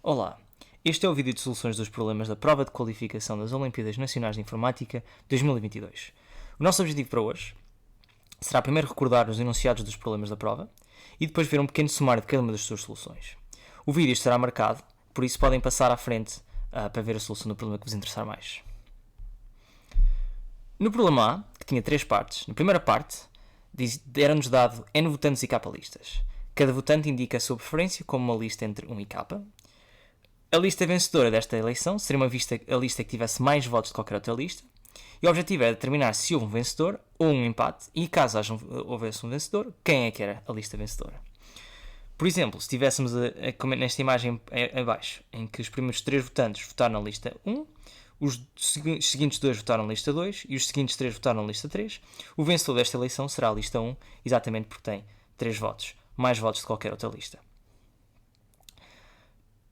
Olá, este é o vídeo de soluções dos problemas da Prova de Qualificação das Olimpíadas Nacionais de Informática 2022. O nosso objetivo para hoje será primeiro recordar os enunciados dos problemas da prova e depois ver um pequeno sumário de cada uma das suas soluções. O vídeo estará marcado, por isso podem passar à frente para ver a solução do problema que vos interessar mais. No problema A, que tinha 3 partes, na primeira parte era-nos dado N votantes e K listas. Cada votante indica a sua preferência como uma lista entre 1 e K. A lista vencedora desta eleição seria a lista que tivesse mais votos de qualquer outra lista, e o objetivo era determinar se houve um vencedor ou um empate, e caso houvesse um vencedor, quem é que era a lista vencedora. Por exemplo, se tivéssemos como nesta imagem abaixo, em que os primeiros 3 votantes votaram na lista 1, os seguintes 2 votaram na lista 2 e os seguintes 3 votaram na lista 3, o vencedor desta eleição será a lista 1, exatamente porque tem 3 votos, mais votos de qualquer outra lista.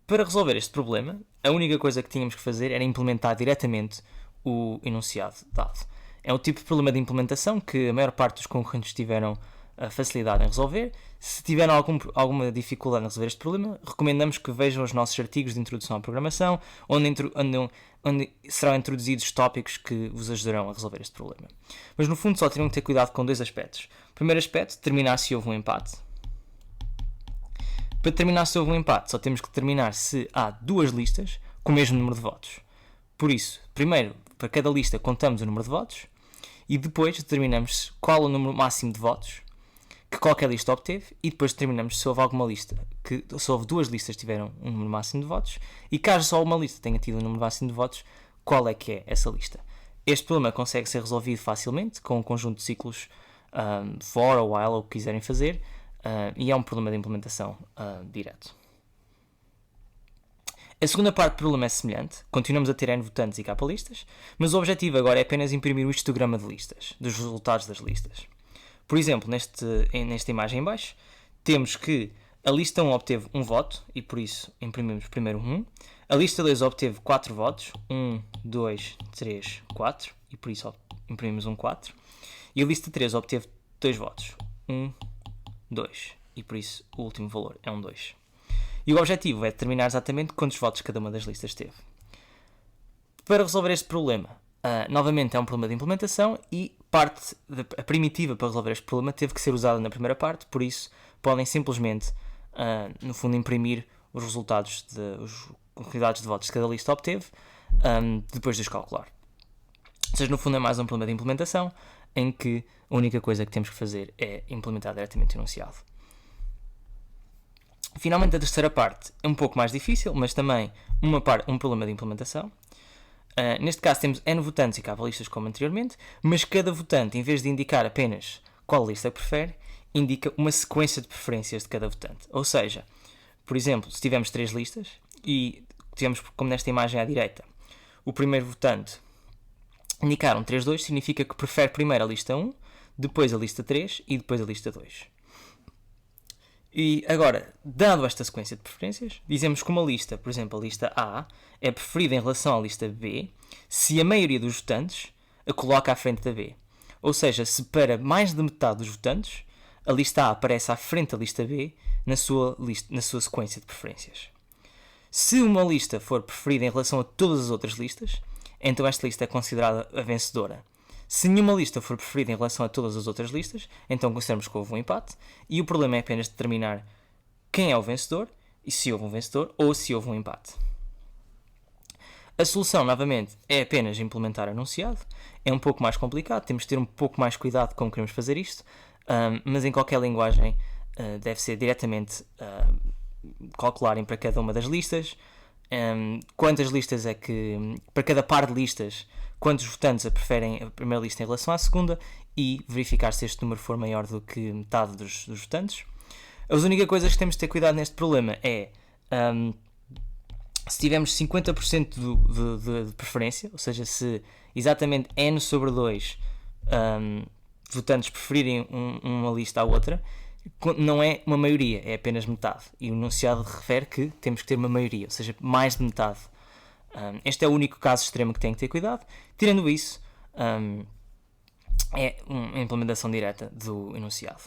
Para resolver este problema, a única coisa que tínhamos que fazer era implementar diretamente o enunciado dado. É um tipo de problema de implementação que a maior parte dos concorrentes tiveram facilidade em resolver. Se tiveram alguma dificuldade em resolver este problema, recomendamos que vejam os nossos artigos de introdução à programação, onde serão introduzidos tópicos que vos ajudarão a resolver este problema. Mas no fundo só terão que ter cuidado com 2 aspectos. O primeiro aspecto, determinar se houve um empate. Para determinar se houve um empate, só temos que determinar se há 2 listas com o mesmo número de votos. Por isso, primeiro, para cada lista contamos o número de votos e depois determinamos qual o número máximo de votos que qualquer lista obteve e depois determinamos se houve alguma lista, se houve 2 listas que tiveram um número máximo de votos e caso só uma lista tenha tido um número máximo de votos, qual é que é essa lista. Este problema consegue ser resolvido facilmente com um conjunto de ciclos for ou while, ou o que quiserem fazer, e é um problema de implementação direto. A segunda parte do problema é semelhante, continuamos a ter N votantes e K listas, mas o objetivo agora é apenas imprimir o histograma de listas, dos resultados das listas. Por exemplo, nesta imagem em baixo, temos que a lista 1 obteve 1 voto, e por isso imprimimos primeiro 1. A lista 2 obteve 4 votos, 1, 2, 3, 4, e por isso imprimimos um 4. E a lista 3 obteve 2 votos, 1, 2, e por isso o último valor é um 2. E o objetivo é determinar exatamente quantos votos cada uma das listas teve. Para resolver este problema, novamente é um problema de implementação e a primitiva para resolver este problema teve que ser usada na primeira parte, por isso podem simplesmente, no fundo, imprimir os resultados, os quantidades de votos que cada lista obteve, depois de os calcular. Ou seja, no fundo é mais um problema de implementação, em que a única coisa que temos que fazer é implementar diretamente o enunciado. Finalmente, a terceira parte é um pouco mais difícil, mas também um problema de implementação. Neste caso temos N votantes e K listas como anteriormente, mas cada votante, em vez de indicar apenas qual lista prefere, indica uma sequência de preferências de cada votante. Ou seja, por exemplo, se tivermos 3 listas e tivemos, como nesta imagem à direita, o primeiro votante indicar um 3-2, significa que prefere primeiro a lista 1, depois a lista 3 e depois a lista 2. E agora, dado esta sequência de preferências, dizemos que uma lista, por exemplo, a lista A, é preferida em relação à lista B se a maioria dos votantes a coloca à frente da B. Ou seja, se para mais de metade dos votantes, a lista A aparece à frente da lista B na sua sequência de preferências. Se uma lista for preferida em relação a todas as outras listas, então esta lista é considerada a vencedora. Se nenhuma lista for preferida em relação a todas as outras listas, então consideramos que houve um empate, e o problema é apenas determinar quem é o vencedor, e se houve um vencedor, ou se houve um empate. A solução, novamente, é apenas implementar o enunciado. É um pouco mais complicado, temos de ter um pouco mais cuidado com como queremos fazer isto, mas em qualquer linguagem deve ser diretamente calcularem para cada uma das listas, quantas listas é que, para cada par de listas, quantos votantes preferem a primeira lista em relação à segunda e verificar se este número for maior do que metade dos votantes. As únicas coisas que temos de ter cuidado neste problema é se tivermos 50% de preferência, ou seja, se exatamente N sobre 2 votantes preferirem uma lista à outra, não é uma maioria, é apenas metade. E o enunciado refere que temos que ter uma maioria, ou seja, mais de metade. Este é o único caso extremo que tem que ter cuidado. Tirando isso, é uma implementação direta do enunciado.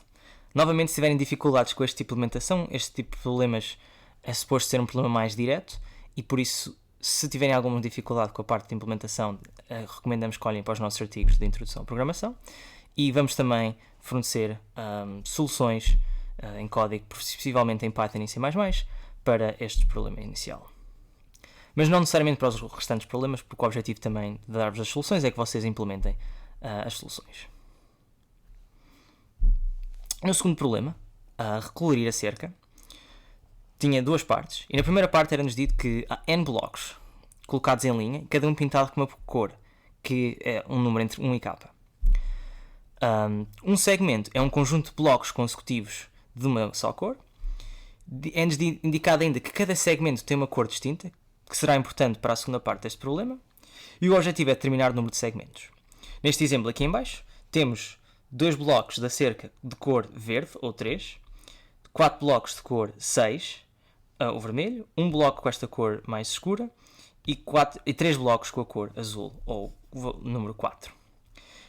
Novamente, se tiverem dificuldades com este tipo de implementação, este tipo de problemas é suposto ser um problema mais direto e por isso, se tiverem alguma dificuldade com a parte de implementação, recomendamos que olhem para os nossos artigos de introdução à programação e vamos também fornecer soluções em código, possivelmente em Python e C++, para este problema inicial. Mas não necessariamente para os restantes problemas, porque o objetivo também de dar-vos as soluções é que vocês implementem as soluções. No segundo problema, recolorir a cerca, tinha duas partes. E na primeira parte era-nos dito que há N blocos colocados em linha, cada um pintado com uma cor, que é um número entre 1 e k. Um segmento é um conjunto de blocos consecutivos de uma só cor. É-nos indicado ainda que cada segmento tem uma cor distinta, que será importante para a segunda parte deste problema. E o objetivo é determinar o número de segmentos. Neste exemplo aqui em baixo, temos 2 blocos da cerca de cor verde, ou 3, 4 blocos de cor 6, o vermelho, um bloco com esta cor mais escura e 3 blocos com a cor azul, ou o número 4.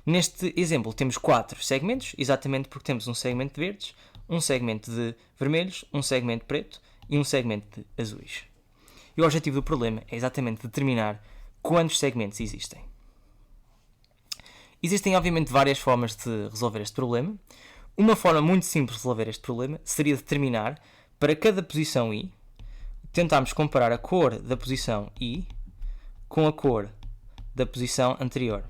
Neste exemplo temos 4 segmentos, exatamente porque temos um segmento de verdes, um segmento de vermelhos, um segmento preto e um segmento de azuis. E o objetivo do problema é exatamente determinar quantos segmentos existem. Existem obviamente várias formas de resolver este problema. Uma forma muito simples de resolver este problema seria determinar, para cada posição i, tentarmos comparar a cor da posição i com a cor da posição anterior.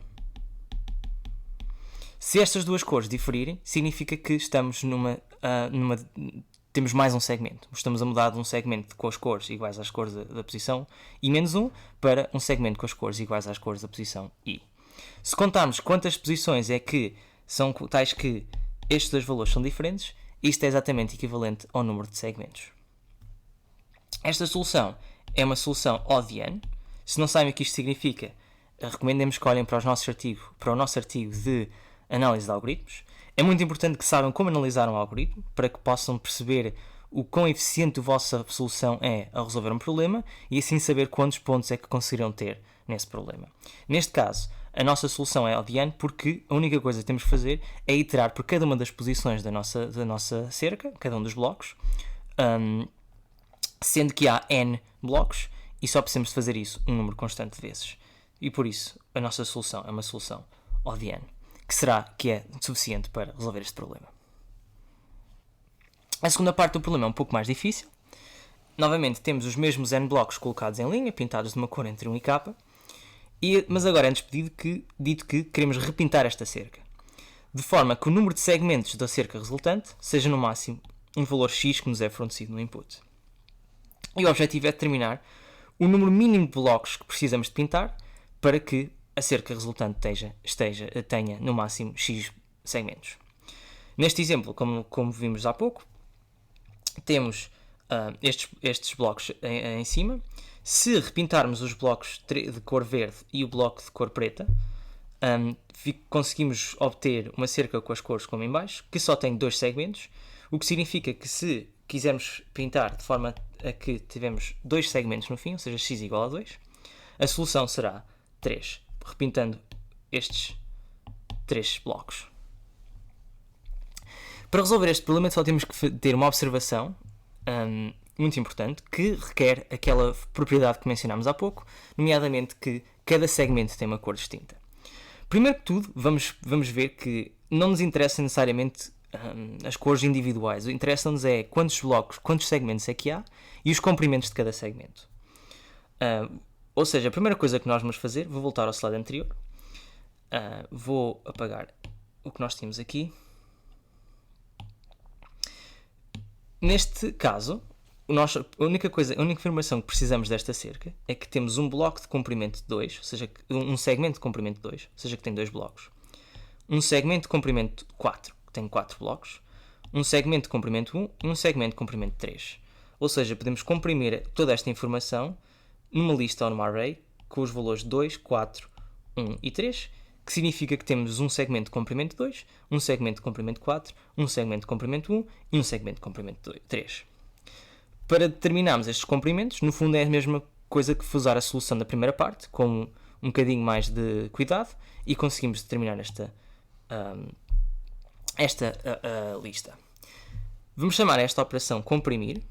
Se estas duas cores diferirem, significa que estamos temos mais um segmento. Estamos a mudar de um segmento com as cores iguais às cores da posição i menos 1 para um segmento com as cores iguais às cores da posição i. Se contarmos quantas posições é que são tais que estes dois valores são diferentes, isto é exatamente equivalente ao número de segmentos. Esta solução é uma solução ODN. Se não sabem o que isto significa, recomendemos que olhem para o nosso artigo de análise de algoritmos. É muito importante que saibam como analisar um algoritmo, para que possam perceber o quão eficiente a vossa solução é a resolver um problema e assim saber quantos pontos é que conseguirão ter nesse problema. Neste caso, a nossa solução é ODN porque a única coisa que temos que fazer é iterar por cada uma das posições da nossa cerca, cada um dos blocos, sendo que há N blocos e só precisamos de fazer isso um número constante de vezes. E por isso, a nossa solução é uma solução ODN, que é suficiente para resolver este problema. A segunda parte do problema é um pouco mais difícil. Novamente, temos os mesmos N blocos colocados em linha, pintados de uma cor entre 1 e k, mas agora é-nos dito que queremos repintar esta cerca, de forma que o número de segmentos da cerca resultante seja no máximo um valor x que nos é fornecido no input. E o objetivo é determinar o número mínimo de blocos que precisamos de pintar para que a cerca resultante tenha no máximo x segmentos. Neste exemplo, como vimos há pouco, temos estes blocos em cima. Se repintarmos os blocos de cor verde e o bloco de cor preta, conseguimos obter uma cerca com as cores como em baixo, que só tem 2 segmentos, o que significa que se quisermos pintar de forma a que tivemos 2 segmentos no fim, ou seja, x igual a 2, a solução será 3, repintando estes 3 blocos. Para resolver este problema só temos que ter uma observação muito importante, que requer aquela propriedade que mencionámos há pouco, nomeadamente que cada segmento tem uma cor distinta. Primeiro que tudo, vamos ver que não nos interessa necessariamente as cores individuais. O que interessa-nos é quantos blocos, quantos segmentos é que há e os comprimentos de cada segmento. Ou seja, a primeira coisa que nós vamos fazer, vou voltar ao slide anterior, vou apagar o que nós tínhamos aqui. Neste caso, a única informação que precisamos desta cerca é que temos um bloco de comprimento de 2, ou seja, um segmento de comprimento de 2, ou seja, que tem 2 blocos. Um segmento de comprimento 4, que tem 4 blocos. Um segmento de comprimento 1 e um segmento de comprimento 3. Ou seja, podemos comprimir toda esta informação numa lista ou numa array com os valores 2, 4, 1 e 3, que significa que temos um segmento de comprimento 2, um segmento de comprimento 4, um segmento de comprimento 1 e um segmento de comprimento 3. Para determinarmos estes comprimentos, no fundo é a mesma coisa que usar a solução da primeira parte, com um bocadinho mais de cuidado, e conseguimos determinar esta lista. Vamos chamar esta operação comprimir,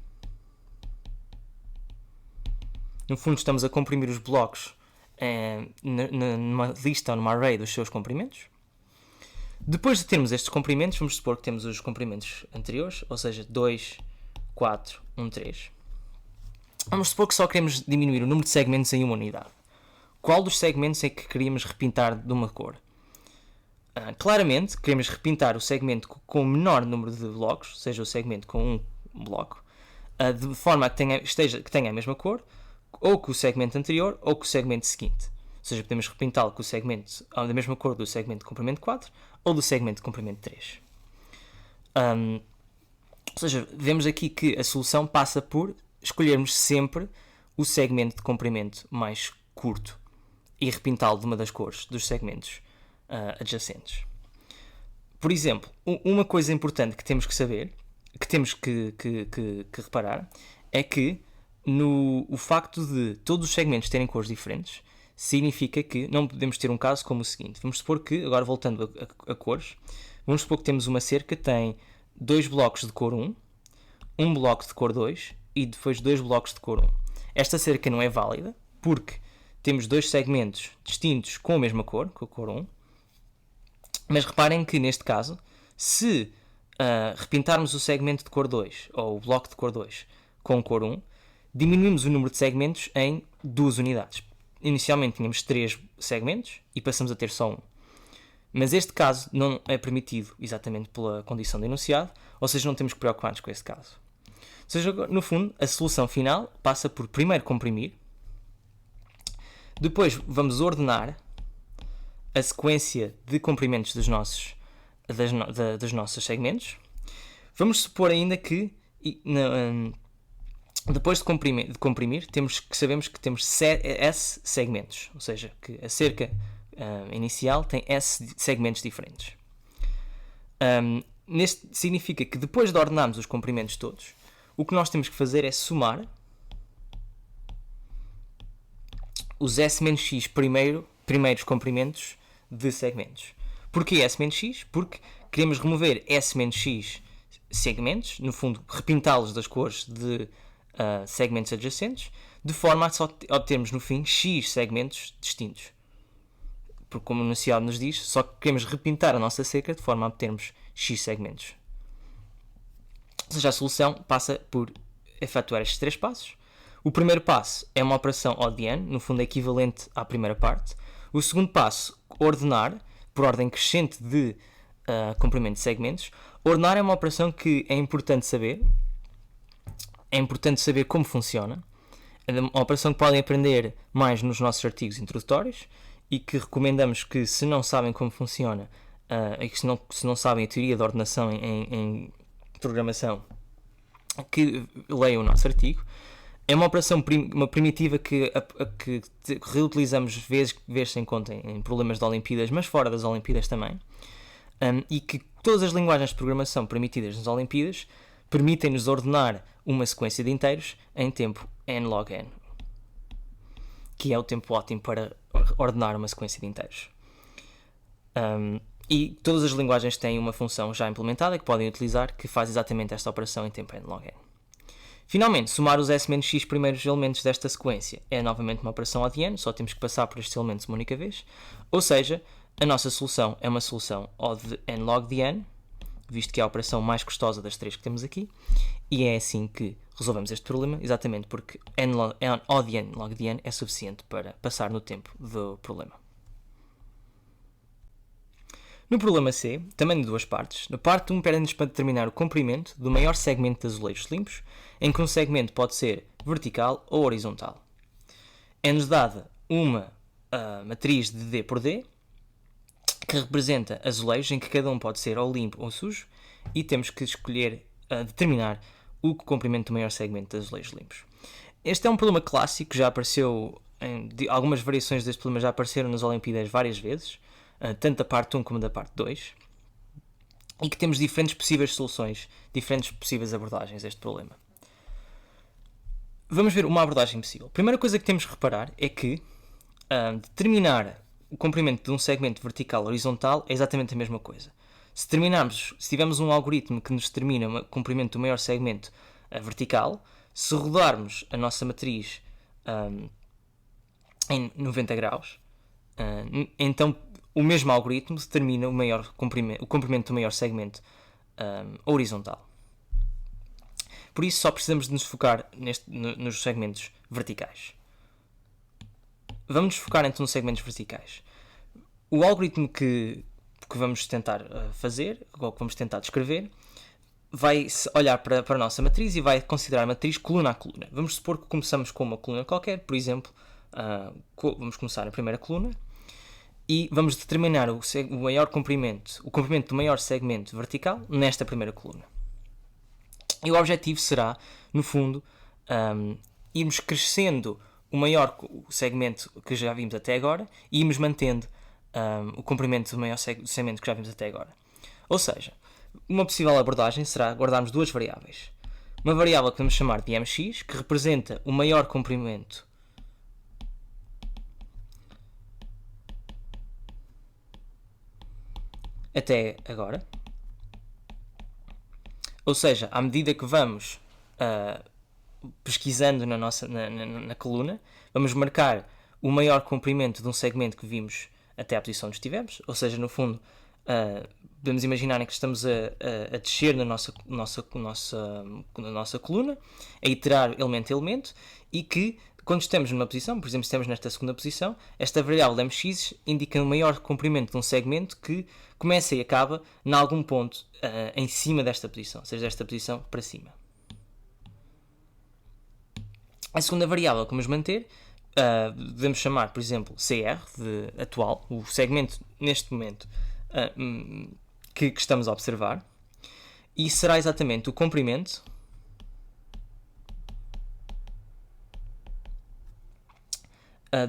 No fundo, estamos a comprimir os blocos numa lista ou numa array dos seus comprimentos. Depois de termos estes comprimentos, vamos supor que temos os comprimentos anteriores, ou seja, 2, 4, 1, 3. Vamos supor que só queremos diminuir o número de segmentos em uma unidade. Qual dos segmentos é que queríamos repintar de uma cor? Claramente, queremos repintar o segmento com o menor número de blocos, seja o segmento com um bloco, de forma a que tenha a mesma cor, ou com o segmento anterior, ou com o segmento seguinte. Ou seja, podemos repintá-lo com o segmento da mesma cor do segmento de comprimento 4, ou do segmento de comprimento 3. Ou seja, vemos aqui que a solução passa por escolhermos sempre o segmento de comprimento mais curto e repintá-lo de uma das cores dos segmentos adjacentes. Por exemplo, uma coisa importante que temos que saber, que temos que reparar, é que o facto de todos os segmentos terem cores diferentes significa que não podemos ter um caso como o seguinte. Vamos supor que, agora voltando a cores, vamos supor que temos uma cerca que tem 2 blocos de cor 1, um bloco de cor 2 e depois 2 blocos de cor 1. Esta cerca não é válida porque temos 2 segmentos distintos com a mesma cor, com a cor 1, mas reparem que neste caso, se repintarmos o segmento de cor 2 ou o bloco de cor 2 com cor 1, diminuímos o número de segmentos em 2 unidades. Inicialmente tínhamos 3 segmentos e passamos a ter só 1. Mas este caso não é permitido exatamente pela condição de enunciado, ou seja, não temos que preocupar-nos com este caso. Ou seja, no fundo, a solução final passa por primeiro comprimir, depois vamos ordenar a sequência de comprimentos dos nossos segmentos. Vamos supor ainda que depois de comprimir sabemos que temos S segmentos, ou seja, que a cerca inicial tem S segmentos diferentes. Significa que depois de ordenarmos os comprimentos todos, o que nós temos que fazer é somar os S-X primeiros comprimentos de segmentos. Porquê S-X? Porque queremos remover S-X segmentos, no fundo repintá-los das cores de segmentos adjacentes, de forma a só obtermos no fim X segmentos distintos. Porque, como o enunciado nos diz, só queremos repintar a nossa cerca de forma a obtermos X segmentos. Ou seja, a solução passa por efetuar estes 3 passos. O primeiro passo é uma operação ODN, no fundo é equivalente à primeira parte. O segundo passo, ordenar, por ordem crescente de comprimento de segmentos. Ordenar é uma operação que é importante saber. É importante saber como funciona. É uma operação que podem aprender mais nos nossos artigos introdutórios e que recomendamos que, se não sabem como funciona e que se não sabem a teoria da ordenação em programação, que leiam o nosso artigo. É uma operação primitiva que reutilizamos vezes sem conta em problemas de Olimpíadas, mas fora das Olimpíadas também, e que todas as linguagens de programação permitidas nas Olimpíadas permitem-nos ordenar uma sequência de inteiros em tempo n log n, que é o tempo ótimo para ordenar uma sequência de inteiros. E todas as linguagens têm uma função já implementada que podem utilizar, que faz exatamente esta operação em tempo n log n. Finalmente, somar os S-X primeiros elementos desta sequência é novamente uma operação ODN, só temos que passar por estes elementos uma única vez, ou seja, a nossa solução é uma solução O de n log de n, visto que é a operação mais custosa das 3 que temos aqui, e é assim que resolvemos este problema, exatamente porque O de n log de n é suficiente para passar no tempo do problema. No problema C, também de 2 partes, na parte 1 pede-nos para determinar o comprimento do maior segmento de azulejos limpos, em que um segmento pode ser vertical ou horizontal. É-nos dada uma matriz de D por D, que representa azulejos em que cada um pode ser ou limpo ou sujo, e temos que escolher, determinar o comprimento do maior segmento de azulejos limpos. Este é um problema clássico, já apareceu, algumas variações deste problema já apareceram nas Olimpíadas várias vezes, tanto da parte 1 como da parte 2, e que temos diferentes possíveis soluções, diferentes possíveis abordagens a este problema. Vamos ver uma abordagem possível. A primeira coisa que temos que reparar é que determinar o comprimento de um segmento vertical ou horizontal é exatamente a mesma coisa. Se tivermos um algoritmo que nos determina o comprimento do maior segmento vertical, se rodarmos a nossa matriz em 90 graus, então o mesmo algoritmo determina o comprimento do maior segmento horizontal. Por isso só precisamos de nos focar nos segmentos verticais. Vamos nos focar então nos segmentos verticais. O algoritmo que vamos tentar fazer, ou que vamos tentar descrever, vai olhar para a nossa matriz e vai considerar a matriz coluna a coluna. Vamos supor que começamos com uma coluna qualquer, por exemplo, vamos começar a primeira coluna e vamos determinar o comprimento do maior segmento vertical nesta primeira coluna. E o objetivo será, no fundo, irmos crescendo o maior segmento que já vimos até agora e irmos mantendo o comprimento do maior segmento que já vimos até agora. Ou seja, uma possível abordagem será guardarmos duas variáveis. Uma variável que vamos chamar de mx, que representa o maior comprimento até agora. Ou seja, à medida que vamos pesquisando na coluna, vamos marcar o maior comprimento de um segmento que vimos até à posição onde estivemos. Ou seja, no fundo, podemos imaginar que estamos a descer na nossa coluna, a iterar elemento a elemento, e que quando estamos numa posição, por exemplo, estamos nesta segunda posição, esta variável mx indica o maior comprimento de um segmento que começa e acaba em algum ponto em cima desta posição, ou seja, desta posição para cima. A segunda variável que vamos manter, devemos chamar, por exemplo, CR, de atual, o segmento neste momento que estamos a observar, e será exatamente o comprimento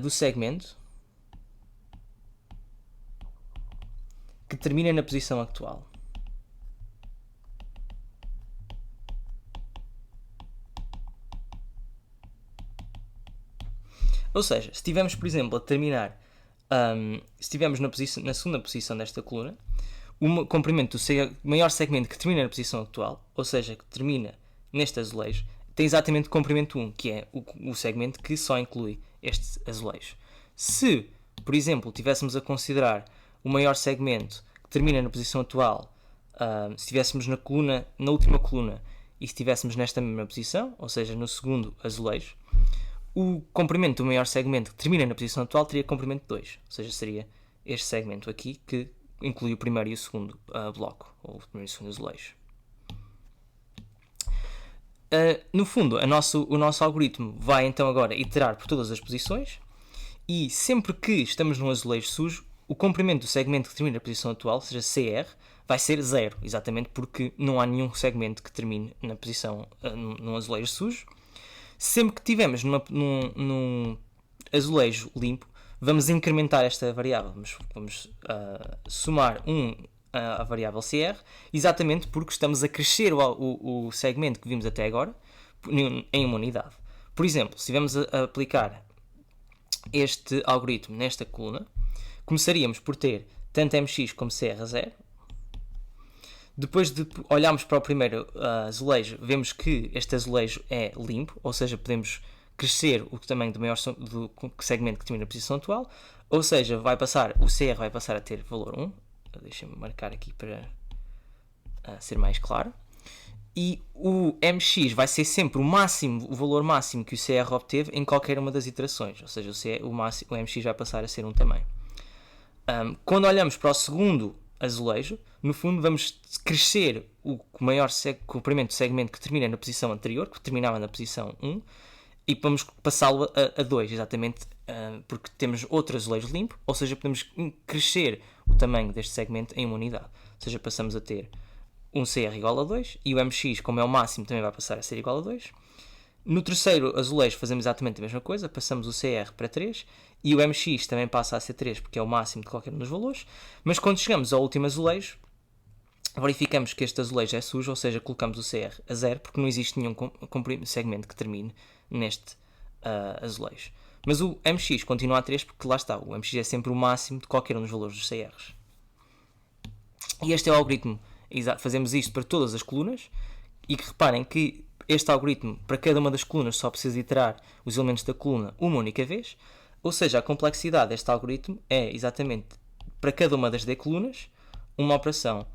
do segmento que termina na posição atual. Ou seja, se estivermos, por exemplo, a terminar, se estivermos na segunda posição desta coluna, o comprimento do maior segmento que termina na posição atual, ou seja, que termina neste azulejo, tem exatamente o comprimento 1, que é o segmento que só inclui este azulejo. Se, por exemplo, tivéssemos a considerar o maior segmento que termina na posição atual, se estivéssemos na última coluna, e se estivéssemos nesta mesma posição, ou seja, no segundo azulejo, o comprimento do maior segmento que termina na posição atual teria comprimento 2, ou seja, seria este segmento aqui que inclui o primeiro e o segundo bloco, ou o primeiro e o segundo azulejo. No fundo, o nosso algoritmo vai então agora iterar por todas as posições, e sempre que estamos num azulejo sujo, o comprimento do segmento que termina na posição atual, ou seja, CR, vai ser 0, exatamente porque não há nenhum segmento que termine na posição num azulejo sujo. Sempre que estivermos num azulejo limpo, vamos incrementar esta variável. Vamos somar a variável CR, exatamente porque estamos a crescer o segmento que vimos até agora em uma unidade. Por exemplo, se estivermos a aplicar este algoritmo nesta coluna, começaríamos por ter tanto mx como cr a 0. Depois de olharmos para o primeiro azulejo, vemos que este azulejo é limpo, ou seja, podemos crescer o tamanho do segmento que termina na posição atual, ou seja, o CR vai passar a ter valor 1. Deixem-me marcar aqui para ser mais claro. E o mx vai ser sempre o valor máximo que o CR obteve em qualquer uma das iterações, ou seja, o mx vai passar a ser 1 também. Quando olhamos para o segundo azulejo, no fundo vamos crescer o maior comprimento do segmento que termina na posição anterior, que terminava na posição 1, e vamos passá-lo a 2, exatamente porque temos outro azulejo limpo, ou seja, podemos crescer o tamanho deste segmento em uma unidade. Ou seja, passamos a ter um CR igual a 2, e o mx, como é o máximo, também vai passar a ser igual a 2. No terceiro azulejo fazemos exatamente a mesma coisa, passamos o CR para 3, e o mx também passa a ser 3, porque é o máximo de qualquer um dos valores. Mas quando chegamos ao último azulejo, verificamos que este azulejo é sujo, ou seja, colocamos o CR a 0, porque não existe nenhum segmento que termine neste azulejo. Mas o mx continua a 3, porque lá está, o mx é sempre o máximo de qualquer um dos valores dos CRs. E este é o algoritmo, fazemos isto para todas as colunas, e que reparem que este algoritmo, para cada uma das colunas, só precisa iterar os elementos da coluna uma única vez, ou seja, a complexidade deste algoritmo é exatamente, para cada uma das D colunas, uma operação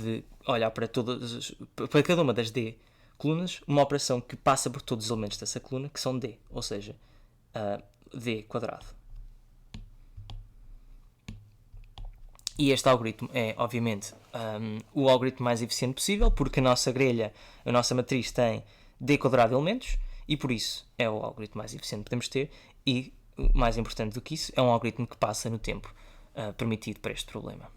de olhar para cada uma das D colunas, uma operação que passa por todos os elementos dessa coluna, que são D, ou seja, D quadrado. E este algoritmo é, obviamente, o algoritmo mais eficiente possível, porque a nossa grelha, a nossa matriz tem D quadrado de elementos, e por isso é o algoritmo mais eficiente que podemos ter, e, mais importante do que isso, é um algoritmo que passa no tempo permitido para este problema.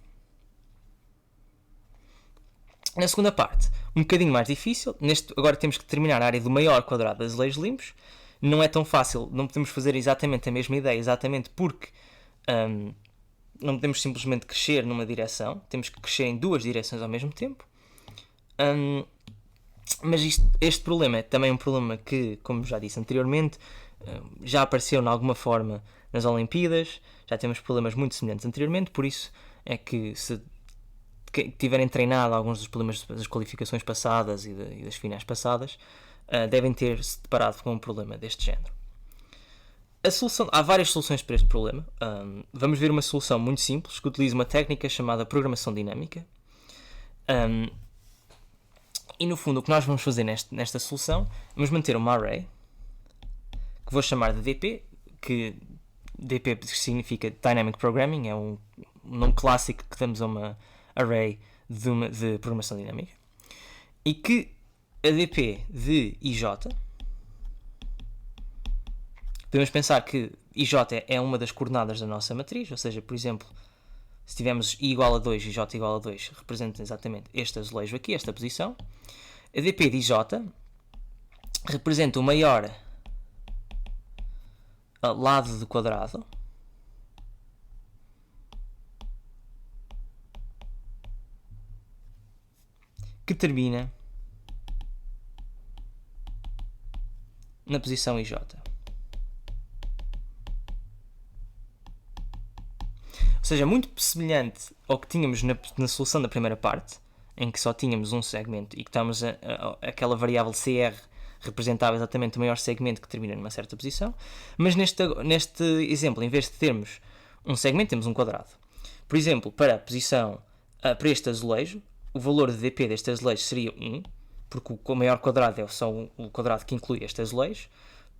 Na segunda parte, um bocadinho mais difícil, agora temos que determinar a área do maior quadrado de azulejos limpos. Não é tão fácil, não podemos fazer exatamente a mesma ideia, exatamente porque não podemos simplesmente crescer numa direção, temos que crescer em duas direções ao mesmo tempo. Mas este problema é também um problema que, como já disse anteriormente, já apareceu de alguma forma nas Olimpíadas, já temos problemas muito semelhantes anteriormente, por isso é que se tiverem treinado alguns dos problemas das qualificações passadas e das finais passadas, devem ter-se deparado com um problema deste género. Há várias soluções para este problema. Vamos ver uma solução muito simples que utiliza uma técnica chamada programação dinâmica. E no fundo o que nós vamos fazer nesta solução, vamos manter uma array que vou chamar de DP, que DP significa Dynamic Programming, é um nome clássico que damos a uma array de programação dinâmica, e que a DP de IJ, podemos pensar que IJ é uma das coordenadas da nossa matriz, ou seja, por exemplo, se tivermos I igual a 2 e J igual a 2, representa exatamente este azulejo aqui, esta posição. A DP de IJ representa o maior lado do quadrado que termina na posição IJ. Ou seja, muito semelhante ao que tínhamos na solução da primeira parte, em que só tínhamos um segmento e que estamos aquela variável CR representava exatamente o maior segmento que termina numa certa posição, mas neste exemplo, em vez de termos um segmento, temos um quadrado. Por exemplo, para a posição, para este azulejo, o valor de DP deste azulejo seria 1, porque o maior quadrado é só o quadrado que inclui este azulejo.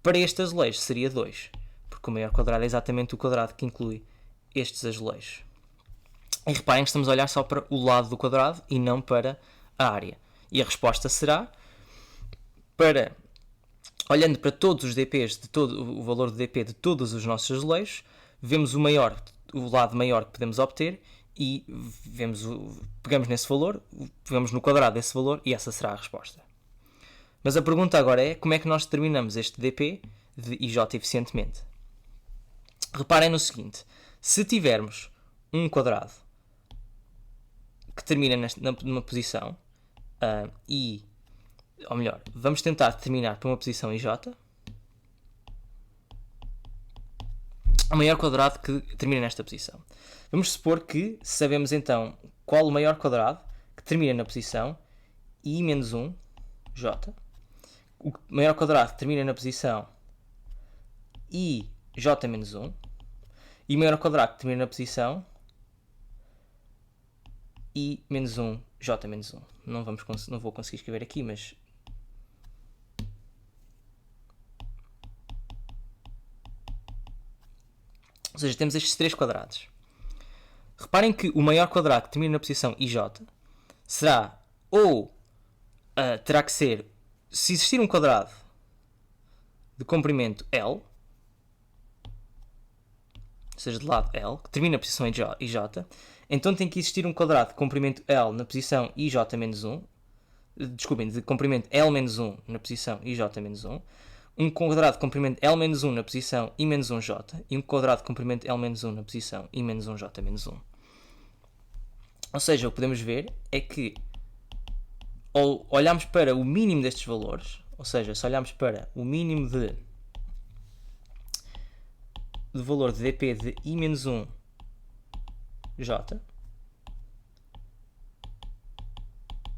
Para este azulejo seria 2, porque o maior quadrado é exatamente o quadrado que inclui estes azulejos. E reparem que estamos a olhar só para o lado do quadrado e não para a área. E a resposta será, olhando para todos os DPs, o valor de DP de todos os nossos azulejos, vemos o lado maior que podemos obter e pegamos nesse valor, pegamos no quadrado desse valor e essa será a resposta. Mas a pergunta agora é, como é que nós determinamos este DP de IJ eficientemente? Reparem no seguinte, se tivermos um quadrado que termina numa posição ou melhor, vamos tentar determinar para uma posição IJ o maior quadrado que termina nesta posição. Vamos supor que sabemos então qual o maior quadrado que termina na posição I-1, J. O maior quadrado que termina na posição IJ-1. E o maior quadrado que termina na posição I-1, J-1. Não vou conseguir escrever aqui, mas... Ou seja, temos estes três quadrados. Reparem que o maior quadrado que termina na posição IJ será terá que ser, se existir um quadrado de comprimento L, ou seja, de lado L, que termina na posição IJ, então tem que existir um quadrado de comprimento L na posição IJ-1, de comprimento L-1 na posição IJ-1, um quadrado de comprimento L-1 na posição I-1J e um quadrado de comprimento L-1 na posição I-1J-1. Ou seja, o que podemos ver é que ou olhamos para o mínimo destes valores, ou seja, se olharmos para o mínimo de valor de DP de I-1J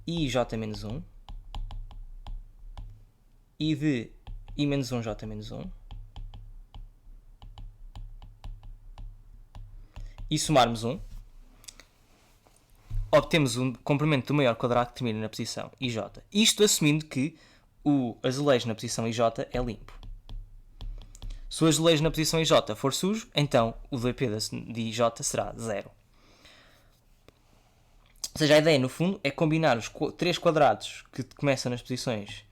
e J-1, I de I menos 1, J menos 1. E somarmos 1, obtemos um comprimento do maior quadrado que termina na posição IJ. Isto assumindo que o azulejo na posição IJ é limpo. Se o azulejo na posição IJ for sujo, então o 2P de IJ será 0. Ou seja, a ideia no fundo é combinar os 3 quadrados que começam nas posições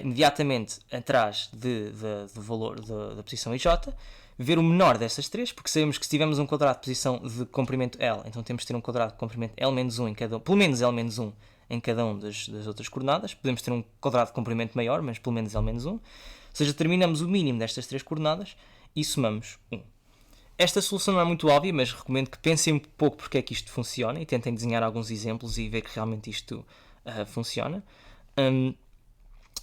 imediatamente atrás do valor da posição IJ, ver o menor dessas 3, porque sabemos que se tivermos um quadrado de posição de comprimento L, então temos de ter um quadrado de comprimento L-1 em cada, pelo menos L-1 em cada um das outras coordenadas. Podemos ter um quadrado de comprimento maior, mas pelo menos L-1. Ou seja, determinamos o mínimo destas 3 coordenadas e somamos 1. Esta solução não é muito óbvia, mas recomendo que pensem um pouco porque é que isto funciona e tentem desenhar alguns exemplos e ver que realmente isto funciona.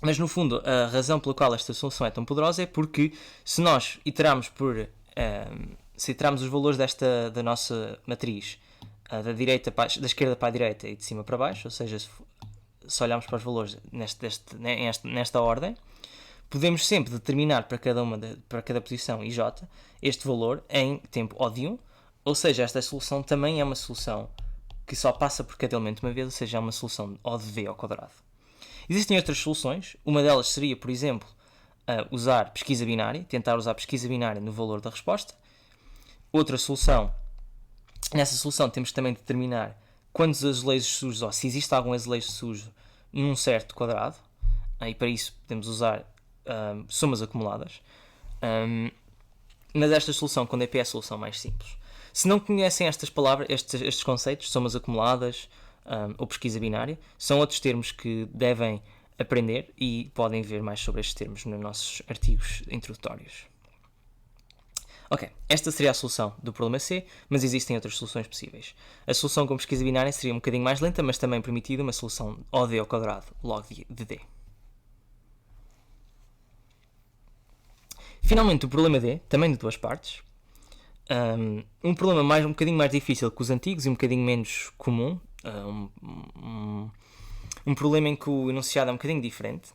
Mas no fundo, a razão pela qual esta solução é tão poderosa é porque se nós iterarmos os valores da nossa matriz da esquerda para a direita e de cima para baixo, ou seja, se olharmos para os valores nesta ordem, podemos sempre determinar para cada posição IJ este valor em tempo O de 1, ou seja, esta solução também é uma solução que só passa por cada elemento uma vez, ou seja, é uma solução de O de V ao quadrado. Existem outras soluções, uma delas seria, por exemplo, usar pesquisa binária, tentar usar pesquisa binária no valor da resposta. Outra solução, nessa solução temos também de determinar quantos azulejos sujos, ou se existe algum azulejo sujo num certo quadrado, e para isso podemos usar somas acumuladas. Mas esta solução com DP é a solução mais simples. Se não conhecem estas palavras, estes conceitos, somas acumuladas ou pesquisa binária, são outros termos que devem aprender e podem ver mais sobre estes termos nos nossos artigos introdutórios. Ok, esta seria a solução do problema C, mas existem outras soluções possíveis. A solução com pesquisa binária seria um bocadinho mais lenta, mas também permitida uma solução OD ao quadrado log de D. Finalmente, o problema D, também de duas partes. Um problema um bocadinho mais difícil que os antigos e um bocadinho menos comum. Um problema em que o enunciado é um bocadinho diferente.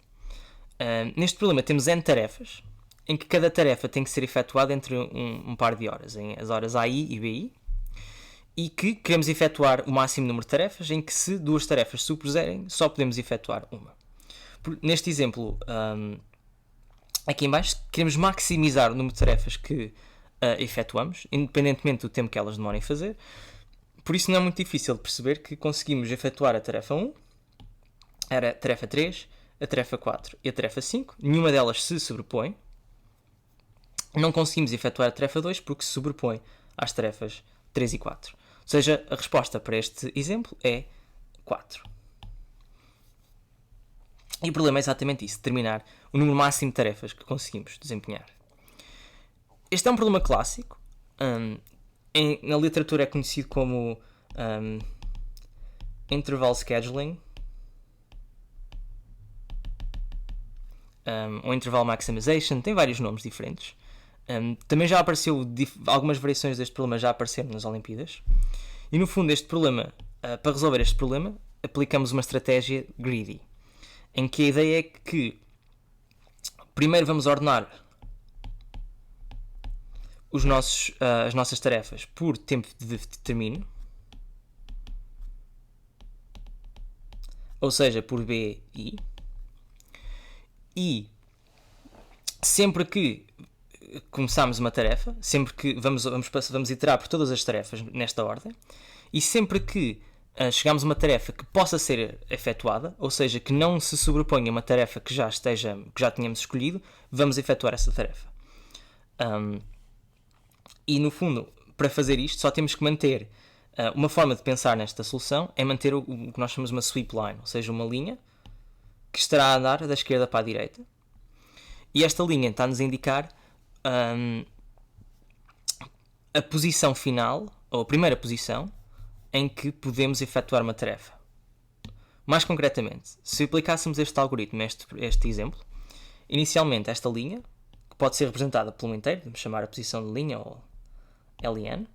Neste problema temos N tarefas, em que cada tarefa tem que ser efetuada entre um par de horas, em as horas AI e BI, e que queremos efetuar o máximo número de tarefas, em que se duas tarefas se superpuserem, só podemos efetuar uma. Neste exemplo, aqui em baixo, queremos maximizar o número de tarefas que efetuamos, independentemente do tempo que elas demorem a fazer. Por isso não é muito difícil de perceber que conseguimos efetuar a tarefa 1, a tarefa 3, a tarefa 4 e a tarefa 5. Nenhuma delas se sobrepõe. Não conseguimos efetuar a tarefa 2 porque se sobrepõe às tarefas 3 e 4. Ou seja, a resposta para este exemplo é 4. E o problema é exatamente isso, determinar o número máximo de tarefas que conseguimos desempenhar. Este é um problema clássico. Na literatura é conhecido como interval scheduling ou interval maximization, tem vários nomes diferentes. Também já apareceu, algumas variações deste problema já apareceram nas Olimpíadas. E no fundo este problema, para resolver este problema, aplicamos uma estratégia greedy, em que a ideia é que primeiro vamos ordenar as nossas tarefas por tempo de término, ou seja, por B e sempre que começamos uma tarefa, sempre que vamos iterar por todas as tarefas nesta ordem, e sempre que chegamos a uma tarefa que possa ser efetuada, ou seja, que não se sobreponha a uma tarefa que já tínhamos escolhido, vamos efetuar essa tarefa. E no fundo, para fazer isto, só temos que manter uma forma de pensar nesta solução é manter o que nós chamamos uma sweep line, ou seja, uma linha que estará a andar da esquerda para a direita. E esta linha está-nos a indicar a posição final, ou a primeira posição, em que podemos efetuar uma tarefa. Mais concretamente, se aplicássemos este algoritmo, este exemplo, inicialmente esta linha, que pode ser representada por um inteiro, vamos chamar a posição de linha ou LN,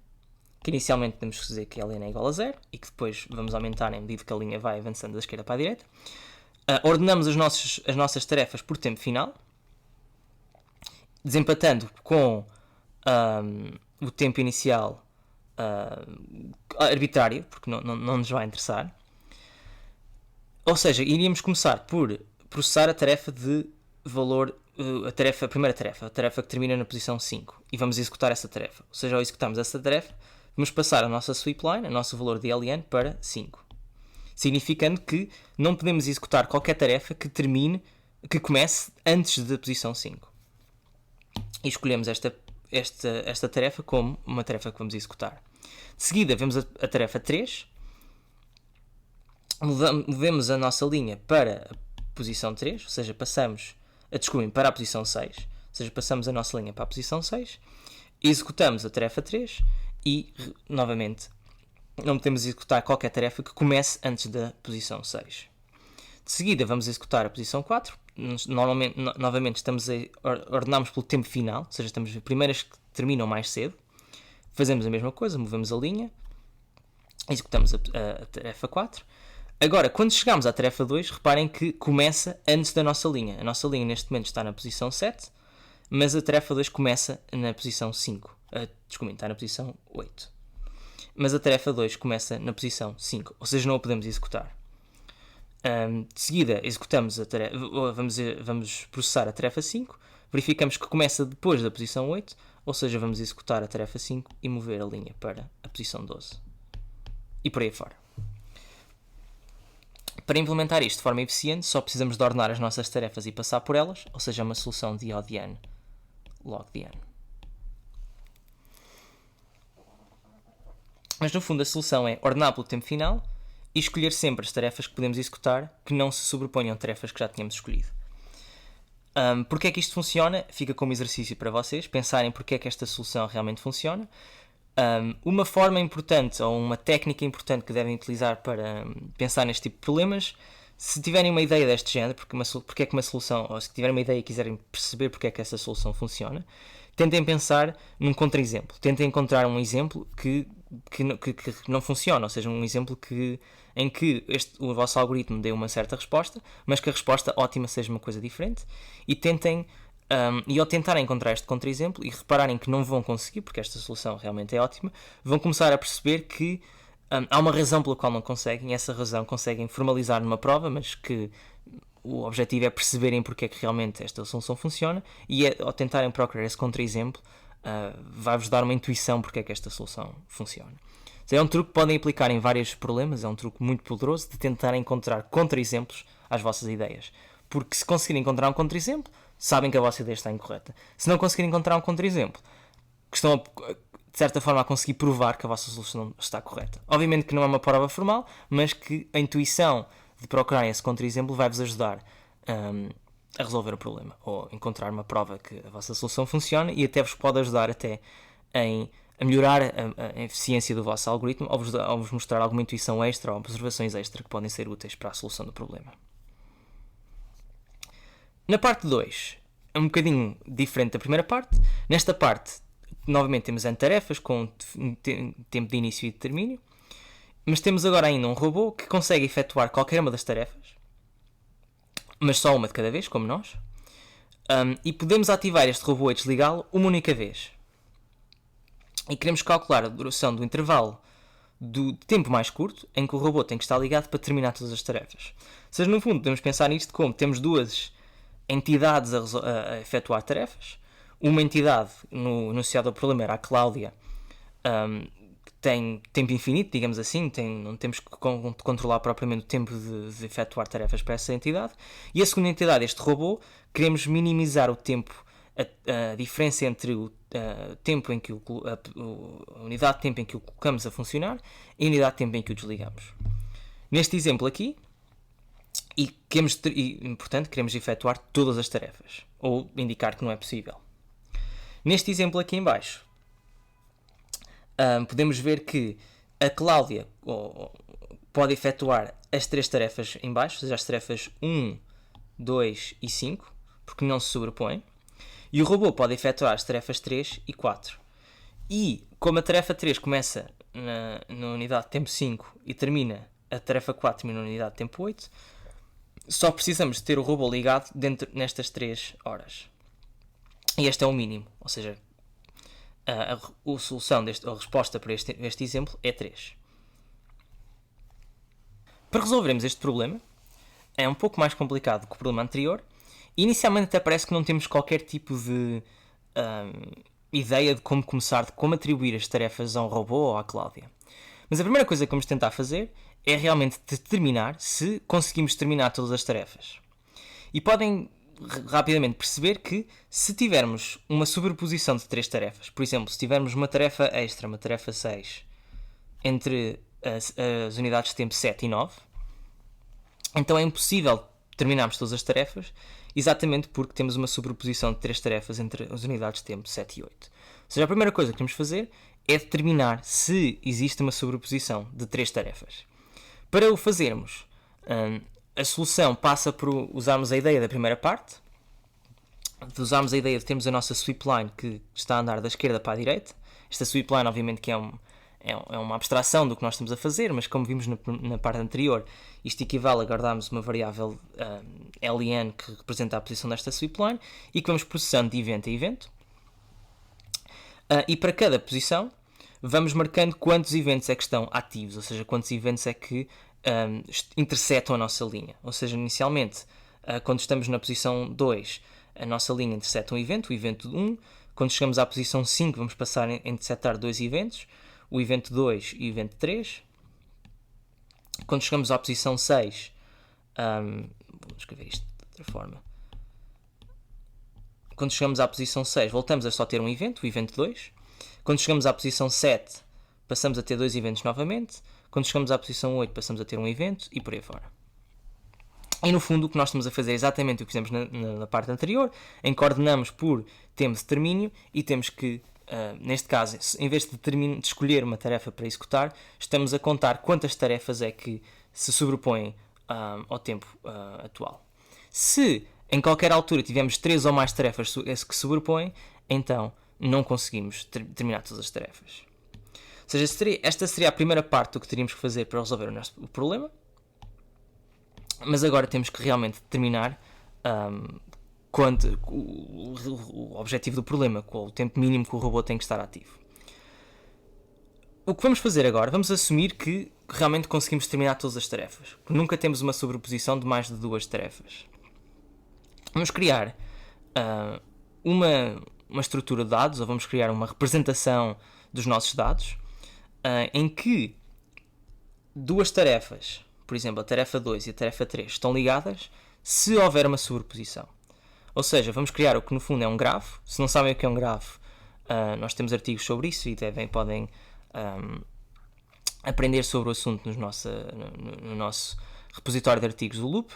que inicialmente podemos dizer que LN é igual a 0 e que depois vamos aumentar em medida que a linha vai avançando da esquerda para a direita. Ordenamos as nossas tarefas por tempo final, desempatando com o tempo inicial arbitrário, porque não nos vai interessar. Ou seja, iríamos começar por processar a tarefa de valor, a primeira tarefa, a tarefa que termina na posição 5, e vamos executar essa tarefa. Ou seja, ao executarmos essa tarefa, vamos passar a nossa sweep line, o nosso valor de LN, para 5. Significando que não podemos executar qualquer tarefa que comece antes da posição 5. E escolhemos esta tarefa como uma tarefa que vamos executar. De seguida, vemos a tarefa 3. Movemos a nossa linha para a posição 3, ou seja, para a posição 6. Ou seja, passamos a nossa linha para a posição 6. Executamos a tarefa 3 e, novamente, não podemos executar qualquer tarefa que comece antes da posição 6. De seguida, vamos executar a posição 4. Novamente, ordenamos pelo tempo final, ou seja, estamos as primeiras que terminam mais cedo. Fazemos a mesma coisa, movemos a linha, executamos a tarefa 4. Agora, quando chegamos à tarefa 2, reparem que começa antes da nossa linha. A nossa linha neste momento está na posição 7, mas a tarefa 2 começa na posição 5. Desculpem, está na posição 8. Mas a tarefa 2 começa na posição 5, ou seja, não a podemos executar. De seguida, executamos a tarefa, vamos processar a tarefa 5, verificamos que começa depois da posição 8, ou seja, vamos executar a tarefa 5 e mover a linha para a posição 12. E por aí fora. Para implementar isto de forma eficiente, só precisamos de ordenar as nossas tarefas e passar por elas, ou seja, uma solução de ODN log de n. Mas no fundo a solução é ordenar pelo tempo final e escolher sempre as tarefas que podemos executar que não se sobreponham a tarefas que já tínhamos escolhido. Porque é que isto funciona? Fica como exercício para vocês pensarem porque é que esta solução realmente funciona. Uma forma importante ou uma técnica importante que devem utilizar para pensar neste tipo de problemas, se tiverem uma ideia deste género, porque é que uma solução, ou se tiverem uma ideia e quiserem perceber porque é que essa solução funciona, tentem pensar num contra-exemplo. Tentem encontrar um exemplo que não funciona, ou seja, um exemplo em que o vosso algoritmo dê uma certa resposta, mas que a resposta ótima seja uma coisa diferente, e tentem, e ao tentarem encontrar este contra-exemplo e repararem que não vão conseguir, porque esta solução realmente é ótima, vão começar a perceber que há uma razão pela qual não conseguem, e essa razão conseguem formalizar numa prova, mas que o objetivo é perceberem porque é que realmente esta solução funciona, e ao tentarem procurar esse contra-exemplo, vai-vos dar uma intuição porque é que esta solução funciona. É um truque que podem aplicar em vários problemas, é um truque muito poderoso de tentar encontrar contra-exemplos às vossas ideias. Porque se conseguirem encontrar um contra-exemplo, sabem que a vossa ideia está incorreta. Se não conseguirem encontrar um contra-exemplo, que estão de certa forma a conseguir provar que a vossa solução está correta. Obviamente que não é uma prova formal, mas que a intuição de procurar esse contra-exemplo vai-vos ajudar a resolver o problema, ou encontrar uma prova que a vossa solução funciona, e até vos pode ajudar até a melhorar a eficiência do vosso algoritmo, ou vos mostrar alguma intuição extra ou observações extra que podem ser úteis para a solução do problema. Na parte 2, é um bocadinho diferente da primeira parte. Nesta parte, novamente temos N tarefas com tempo de início e de termínio, mas temos agora ainda um robô que consegue efetuar qualquer uma das tarefas, mas só uma de cada vez, como nós, e podemos ativar este robô e desligá-lo uma única vez. E queremos calcular a duração do intervalo do tempo mais curto em que o robô tem que estar ligado para terminar todas as tarefas. Ou seja, no fundo, podemos pensar nisto como temos duas entidades a efetuar tarefas. Uma entidade no enunciado do problema era a Cláudia, que tem tempo infinito, digamos assim, não temos que controlar propriamente o tempo de efetuar tarefas para essa entidade. E a segunda entidade, este robô, queremos minimizar o tempo, a diferença entre o tempo em que a unidade de tempo em que o colocamos a funcionar e a unidade de tempo em que o desligamos. Neste exemplo aqui, portanto, queremos efetuar todas as tarefas, ou indicar que não é possível. Neste exemplo aqui em baixo, podemos ver que a Cláudia pode efetuar as 3 tarefas em baixo, ou seja, as tarefas 1, 2 e 5, porque não se sobrepõem. E o robô pode efetuar as tarefas 3 e 4. E como a tarefa 3 começa na unidade de tempo 5 e termina, a tarefa 4 termina na unidade de tempo 8, só precisamos de ter o robô ligado nestas 3 horas. E este é o mínimo, ou seja, a solução, a resposta para este exemplo é 3. Para resolvermos este problema, é um pouco mais complicado que o problema anterior. Inicialmente até parece que não temos qualquer tipo de ideia de como começar, de como atribuir as tarefas a um robô ou à Cláudia. Mas a primeira coisa que vamos tentar fazer é realmente determinar se conseguimos terminar todas as tarefas. E podem rapidamente perceber que se tivermos uma sobreposição de 3 tarefas, por exemplo, se tivermos uma tarefa extra, uma tarefa 6, entre as unidades de tempo 7 e 9, então é impossível terminarmos todas as tarefas, exatamente porque temos uma sobreposição de 3 tarefas entre as unidades de tempo 7 e 8. Ou seja, a primeira coisa que temos de fazer é determinar se existe uma sobreposição de 3 tarefas. Para o fazermos, a solução passa por usarmos a ideia da primeira parte, de usarmos a ideia de termos a nossa sweep line que está a andar da esquerda para a direita. Esta sweep line, obviamente, que é uma abstração do que nós estamos a fazer, mas como vimos na parte anterior, isto equivale a guardarmos uma variável LN que representa a posição desta sweep line e que vamos processando de evento a evento. E para cada posição vamos marcando quantos eventos é que estão ativos, ou seja, quantos eventos é que interceptam a nossa linha. Ou seja, inicialmente, quando estamos na posição 2, a nossa linha intercepta um evento, o evento 1. Quando chegamos à posição 5, vamos passar a interceptar 2 eventos, o evento 2 e o evento 3. Quando chegamos à posição 6, vou escrever isto de outra forma. Quando chegamos à posição 6, voltamos a só ter um evento, o evento 2. Quando chegamos à posição 7, passamos a ter 2 eventos novamente. Quando chegamos à posição 8, passamos a ter um evento e por aí fora. E no fundo o que nós estamos a fazer é exatamente o que fizemos na parte anterior, em que coordenamos por tempo de termínio e temos que, neste caso, em vez de escolher uma tarefa para executar, estamos a contar quantas tarefas é que se sobrepõem ao tempo atual. Se em qualquer altura tivermos 3 ou mais tarefas que se sobrepõem, então não conseguimos terminar todas as tarefas. Ou seja, esta seria a primeira parte do que teríamos que fazer para resolver o problema. Mas agora temos que realmente determinar o objetivo do problema, qual o tempo mínimo que o robô tem que estar ativo. O que vamos fazer agora? Vamos assumir que realmente conseguimos terminar todas as tarefas. Nunca temos uma sobreposição de mais de 2 tarefas. Vamos criar uma estrutura de dados, ou vamos criar uma representação dos nossos dados, em que 2 tarefas, por exemplo, a tarefa 2 e a tarefa 3, estão ligadas se houver uma sobreposição. Ou seja, vamos criar o que no fundo é um grafo. Se não sabem o que é um grafo, nós temos artigos sobre isso e podem aprender sobre o assunto no nosso repositório de artigos do Loop.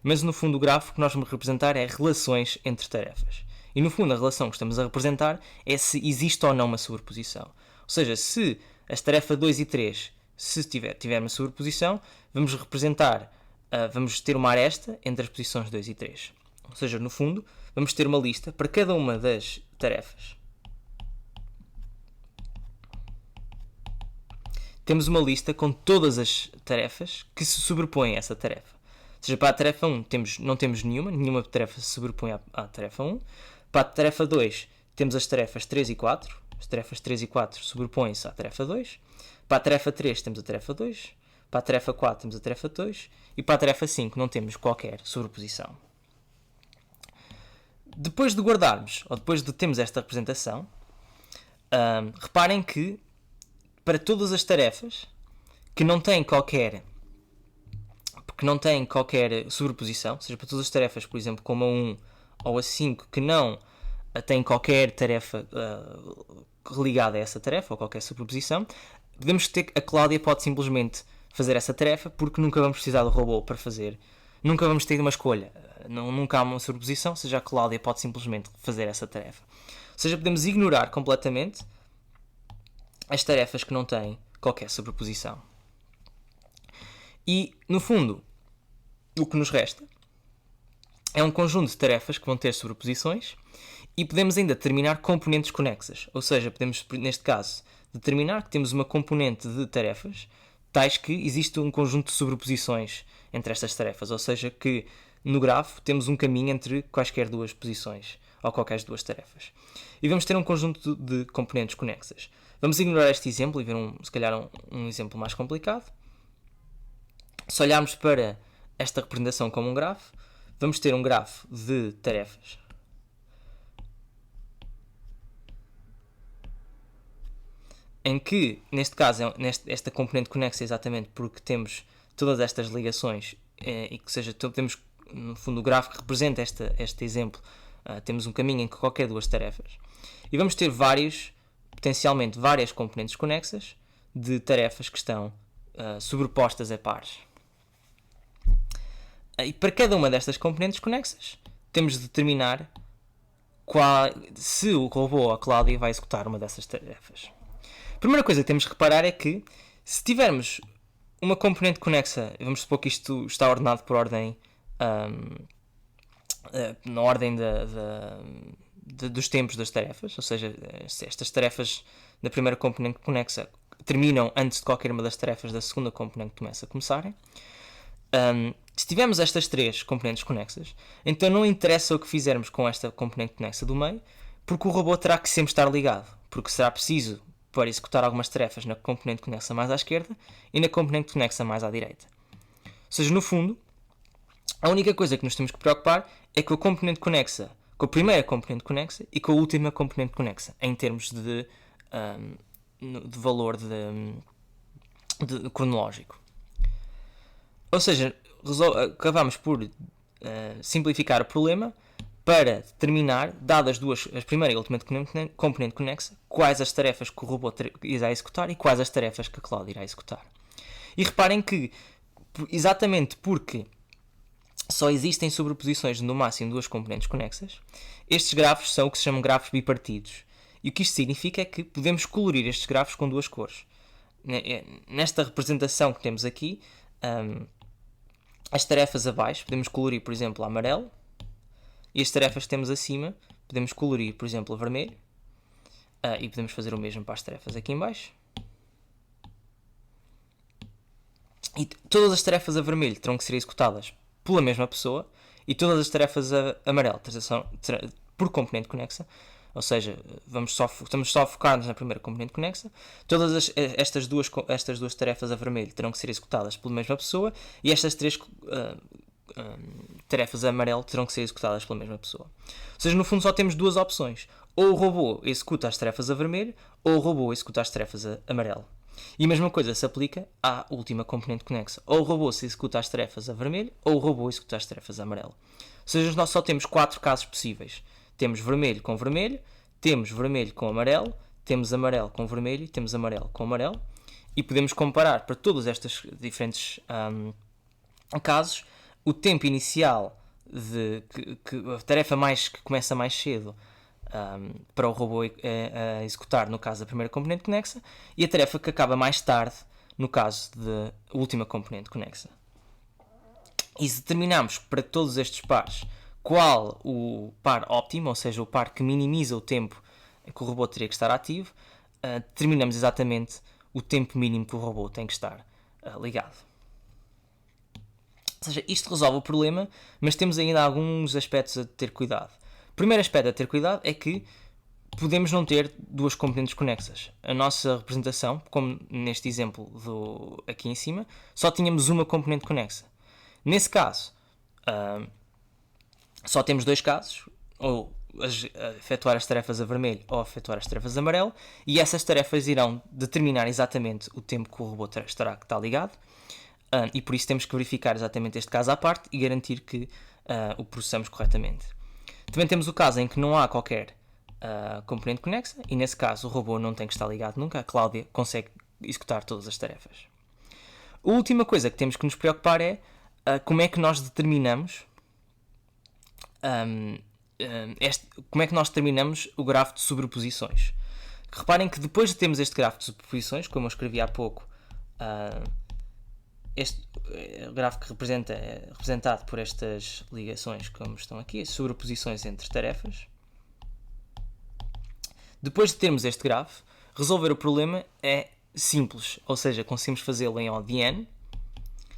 Mas no fundo o grafo que nós vamos representar é relações entre tarefas. E no fundo a relação que estamos a representar é se existe ou não uma sobreposição. Ou seja, se as tarefas 2 e 3, se tiver uma sobreposição, vamos representar, vamos ter uma aresta entre as posições 2 e 3. Ou seja, no fundo, vamos ter uma lista para cada uma das tarefas. Temos uma lista com todas as tarefas que se sobrepõem a essa tarefa. Ou seja, para a tarefa 1 não temos nenhuma tarefa se sobrepõe à tarefa 1. Para a tarefa 2 temos as tarefas 3 e 4. As tarefas 3 e 4 sobrepõem-se à tarefa 2. Para a tarefa 3 temos a tarefa 2. Para a tarefa 4 temos a tarefa 2. E para a tarefa 5 não temos qualquer sobreposição. Depois de guardarmos, ou depois de termos esta representação, reparem que para todas as tarefas que não têm qualquer sobreposição, ou seja, para todas as tarefas, por exemplo, como a 1 ou a 5, que não têm qualquer tarefa ligada a essa tarefa ou qualquer sobreposição, devemos ter a Cláudia pode simplesmente fazer essa tarefa, porque nunca vamos precisar do robô para fazer, nunca vamos ter uma escolha, nunca há uma sobreposição, ou seja, a Cláudia pode simplesmente fazer essa tarefa. Ou seja, podemos ignorar completamente as tarefas que não têm qualquer sobreposição. E, no fundo, o que nos resta é um conjunto de tarefas que vão ter sobreposições e podemos ainda determinar componentes conexas. Ou seja, podemos, neste caso, determinar que temos uma componente de tarefas tais que existe um conjunto de sobreposições entre estas tarefas, ou seja, que no grafo temos um caminho entre quaisquer duas posições ou qualquer duas tarefas. E vamos ter um conjunto de componentes conexas. Vamos ignorar este exemplo e ver se calhar um exemplo mais complicado. Se olharmos para esta representação como um grafo, vamos ter um grafo de tarefas em que, neste caso, esta componente conexa exatamente porque temos todas estas ligações e que seja, temos no fundo o gráfico que representa este exemplo, temos um caminho em que qualquer duas tarefas e vamos ter potencialmente várias componentes conexas de tarefas que estão sobrepostas a pares. E para cada uma destas componentes conexas temos de determinar se o robô ou a Cláudia vai executar uma dessas tarefas. A primeira coisa que temos de reparar é que se tivermos uma componente conexa, vamos supor que isto está ordenado por ordem na ordem dos tempos das tarefas, ou seja, estas tarefas da primeira componente conexa terminam antes de qualquer uma das tarefas da segunda componente que começa a começarem. Se tivermos estas três componentes conexas, então não interessa o que fizermos com esta componente conexa do meio, porque o robô terá que sempre estar ligado, porque será preciso para executar algumas tarefas na componente conexa mais à esquerda e na componente conexa mais à direita. Ou seja, no fundo, a única coisa que nos temos que preocupar é com a componente conexa, com a primeira componente conexa e com a última componente conexa, em termos de valor de cronológico. Ou seja, acabamos por simplificar o problema para determinar, dadas a primeira e a última componente conexa, quais as tarefas que o robô irá executar e quais as tarefas que a Cláudia irá executar. E reparem que, exatamente porque só existem sobreposições de no máximo duas componentes conexas, estes grafos são o que se chamam grafos bipartidos. E o que isto significa é que podemos colorir estes grafos com duas cores. Nesta representação que temos aqui, as tarefas abaixo podemos colorir, por exemplo, a amarelo, e as tarefas que temos acima podemos colorir, por exemplo, a vermelho, e podemos fazer o mesmo para as tarefas aqui em baixo. E todas as tarefas a vermelho terão que ser executadas pela mesma pessoa, e todas as tarefas a amarelo são por componente conexa, ou seja, estamos só a focar-nos na primeira componente conexa. Todas estas duas tarefas a vermelho terão que ser executadas pela mesma pessoa, e estas três tarefas a amarelo terão que ser executadas pela mesma pessoa. Ou seja, no fundo só temos duas opções: ou o robô executa as tarefas a vermelho, ou o robô executa as tarefas a amarelo. E a mesma coisa se aplica à última componente conexa: ou o robô se executa as tarefas a vermelho, ou o robô executa as tarefas a amarelo. Ou seja, nós só temos 4 casos possíveis: temos vermelho com vermelho, temos vermelho com amarelo, temos amarelo com vermelho e temos amarelo com amarelo. E podemos comparar para todos estes diferentes casos o tempo inicial a tarefa que começa mais cedo para o robô executar, no caso da primeira componente conexa, e a tarefa que acaba mais tarde, no caso da última componente conexa. E se determinarmos para todos estes pares qual o par óptimo, ou seja, o par que minimiza o tempo em que o robô teria que estar ativo, determinamos exatamente o tempo mínimo que o robô tem que estar ligado. Ou seja, isto resolve o problema, mas temos ainda alguns aspectos a ter cuidado. O primeiro aspecto a ter cuidado é que podemos não ter duas componentes conexas. A nossa representação, como neste exemplo aqui em cima, só tínhamos uma componente conexa. Nesse caso, só temos dois casos: ou efetuar as tarefas a vermelho ou efetuar as tarefas a amarelo, e essas tarefas irão determinar exatamente o tempo que o robô estará ligado. E por isso temos que verificar exatamente este caso à parte e garantir que o processamos corretamente. Também temos o caso em que não há qualquer componente conexa, e nesse caso o robô não tem que estar ligado nunca. A Cláudia consegue executar todas as tarefas. A última coisa que temos que nos preocupar é como é que nós determinamos o grafo de sobreposições. Reparem que depois de termos este grafo de sobreposições, como eu escrevi há pouco, este gráfico é representado por estas ligações, como estão aqui, as sobreposições entre tarefas. Depois de termos este grafo, resolver o problema é simples, ou seja, conseguimos fazê-lo em ODN,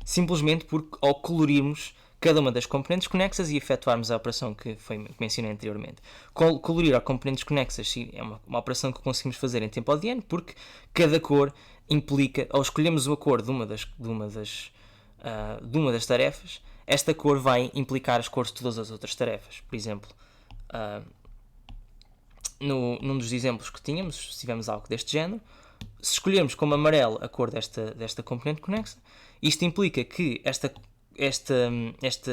simplesmente porque ao colorirmos cada uma das componentes conexas e efetuarmos a operação que mencionei anteriormente. Colorir a componentes conexas é uma operação que conseguimos fazer em tempo ODN, porque cada cor implica, ao escolhermos a cor de uma das tarefas, esta cor vai implicar as cores de todas as outras tarefas. Por exemplo, num dos exemplos que tínhamos, se tivermos algo deste género, se escolhermos como amarelo a cor desta componente conexa, isto implica que esta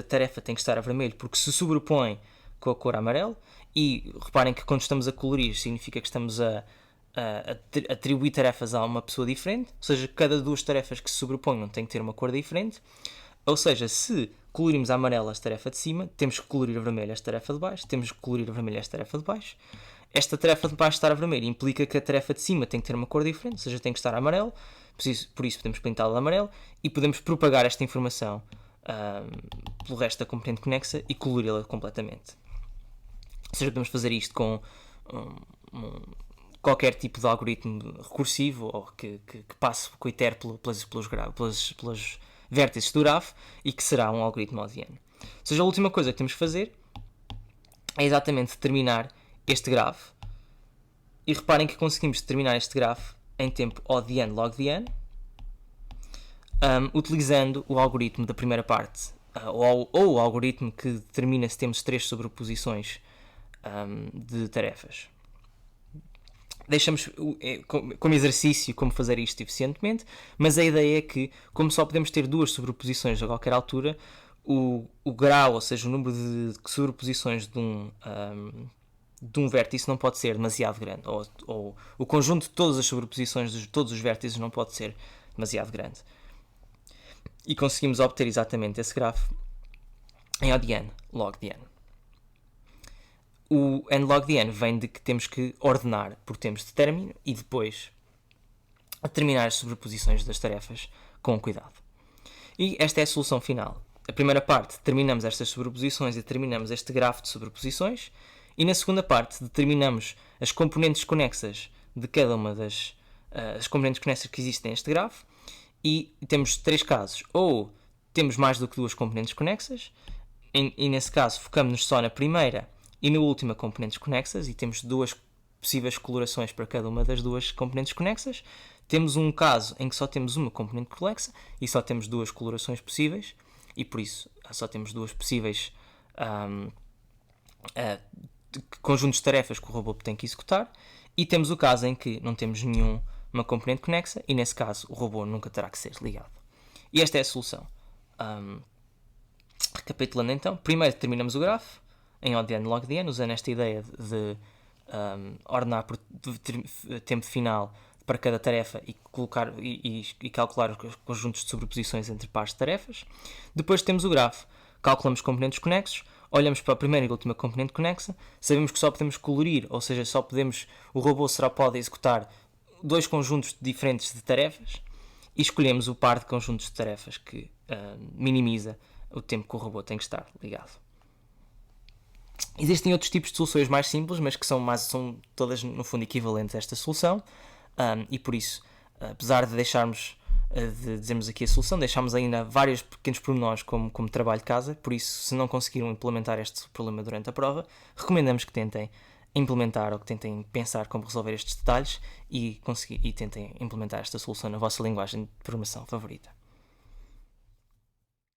tarefa tem que estar a vermelho porque se sobrepõe com a cor amarelo, e reparem que quando estamos a colorir significa que estamos a atribuir tarefas a uma pessoa diferente, ou seja, cada duas tarefas que se sobreponham têm que ter uma cor diferente. Ou seja, se colorirmos a amarela esta tarefa de cima, temos que colorir a vermelha esta tarefa de baixo, temos que colorir a vermelha esta tarefa de baixo. Esta tarefa de baixo estar a vermelho implica que a tarefa de cima tem que ter uma cor diferente, ou seja, tem que estar a amarelo, por isso podemos pintá-la de amarelo e podemos propagar esta informação pelo resto da componente conexa e colorí-la completamente. Ou seja, podemos fazer isto com qualquer tipo de algoritmo recursivo ou que passe, que itere pelos vértices do grafo e que será um algoritmo ODN. Ou seja, a última coisa que temos que fazer é exatamente determinar este grafo. E reparem que conseguimos determinar este grafo em tempo ODN logDN, utilizando o algoritmo da primeira parte, ou o algoritmo que determina se temos 3 sobreposições de tarefas. Deixamos como exercício como fazer isto eficientemente, mas a ideia é que, como só podemos ter 2 sobreposições a qualquer altura, o grau, ou seja, o número de sobreposições de um vértice não pode ser demasiado grande, ou o conjunto de todas as sobreposições de todos os vértices não pode ser demasiado grande. E conseguimos obter exatamente esse grafo em ODN, logDN. O nlogDN vem de que temos que ordenar por tempos de término e depois determinar as sobreposições das tarefas com cuidado. E esta é a solução final. A primeira parte, determinamos estas sobreposições e determinamos este grafo de sobreposições, e na segunda parte determinamos as componentes conexas de cada uma das as componentes conexas que existem neste grafo, e temos 3 casos. Ou temos mais do que 2 componentes conexas, e nesse caso focamos-nos só na primeira e na última componentes conexas, e temos 2 possíveis colorações para cada uma das 2 componentes conexas. Temos um caso em que só temos uma componente conexa e só temos 2 colorações possíveis, e por isso só temos 2 possíveis conjuntos de tarefas que o robô tem que executar. E temos o caso em que não temos nenhuma componente conexa, e nesse caso o robô nunca terá que ser ligado. E esta é a solução. Recapitulando então, primeiro determinamos o grafo em ODN logDN, usando esta ideia de ordenar por tempo final para cada tarefa e calcular os conjuntos de sobreposições entre pares de tarefas. Depois temos o grafo, calculamos componentes conexos, olhamos para a primeira e última componente conexa, sabemos que só podemos colorir, ou seja, o robô só pode executar 2 conjuntos diferentes de tarefas, e escolhemos o par de conjuntos de tarefas que minimiza o tempo que o robô tem que estar ligado. Existem outros tipos de soluções mais simples, mas que são todas no fundo equivalentes a esta solução, e por isso, apesar de dizermos aqui a solução, deixámos ainda vários pequenos pormenores como trabalho de casa. Por isso, se não conseguiram implementar este problema durante a prova, recomendamos que tentem implementar ou que tentem pensar como resolver estes detalhes e tentem implementar esta solução na vossa linguagem de programação favorita.